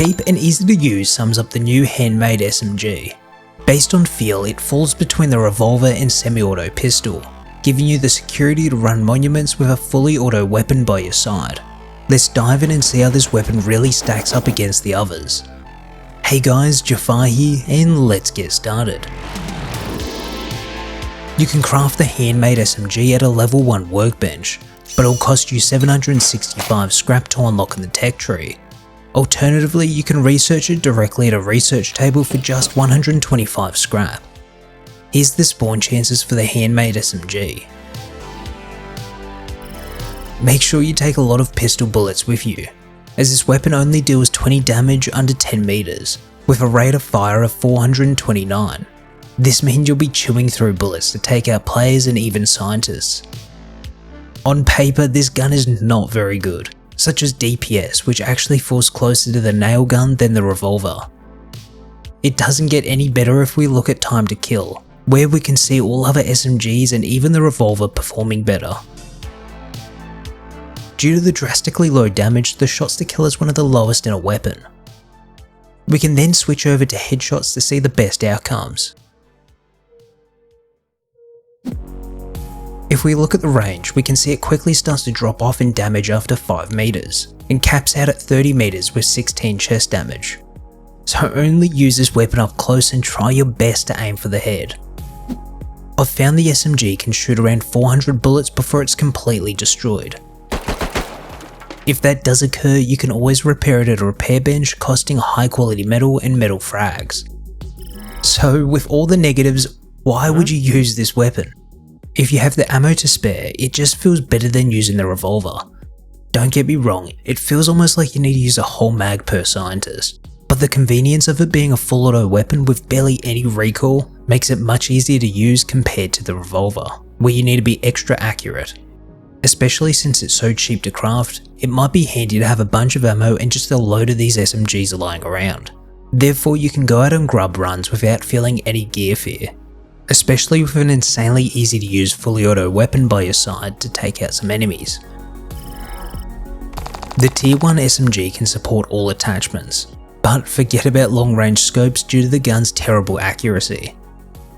cheap and easy to use sums up the new Handmade SMG. Based on feel, it falls between the revolver and semi-auto pistol, giving you the security to run monuments with a fully auto weapon by your side. Let's dive in and see how this weapon really stacks up against the others. Hey guys, Jfarr here, and let's get started. You can craft the Handmade SMG at a level 1 workbench, but it'll cost you 765 scrap to unlock in the tech tree. Alternatively, you can research it directly at a research table for just 125 scrap. Here's the spawn chances for the Handmade SMG. Make sure you take a lot of pistol bullets with you, as this weapon only deals 20 damage under 10 meters, with a rate of fire of 429. This means you'll be chewing through bullets to take out players and even scientists. On paper, this gun is not very good, such as DPS, which actually falls closer to the nail gun than the revolver. It doesn't get any better if we look at time to kill, where we can see all other SMGs and even the revolver performing better. Due to the drastically low damage, the shots to kill is one of the lowest in a weapon. We can then switch over to headshots to see the best outcomes. If we look at the range, we can see it quickly starts to drop off in damage after 5 meters, and caps out at 30 meters with 16 chest damage. So only use this weapon up close and try your best to aim for the head. I've found the SMG can shoot around 400 bullets before it's completely destroyed. If that does occur, you can always repair it at a repair bench, costing high quality metal and metal frags. So with all the negatives, why would you use this weapon? If you have the ammo to spare, it just feels better than using the revolver. Don't get me wrong, it feels almost like you need to use a whole mag per scientist, but the convenience of it being a full auto weapon with barely any recoil makes it much easier to use compared to the revolver, where you need to be extra accurate. Especially since it's so cheap to craft, it might be handy to have a bunch of ammo and just a load of these SMGs lying around. Therefore, you can go out on grub runs without feeling any gear fear, especially with an insanely easy to use fully auto weapon by your side to take out some enemies. The tier 1 SMG can support all attachments, but forget about long range scopes due to the gun's terrible accuracy.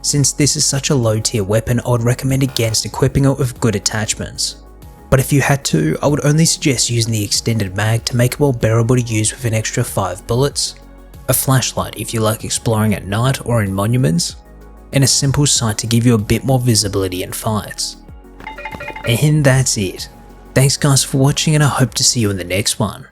Since this is such a low tier weapon, I would recommend against equipping it with good attachments. But if you had to, I would only suggest using the extended mag to make it more bearable to use with an extra 5 bullets, a flashlight if you like exploring at night or in monuments, and a simple sight to give you a bit more visibility in fights. And that's it. Thanks guys for watching, and I hope to see you in the next one.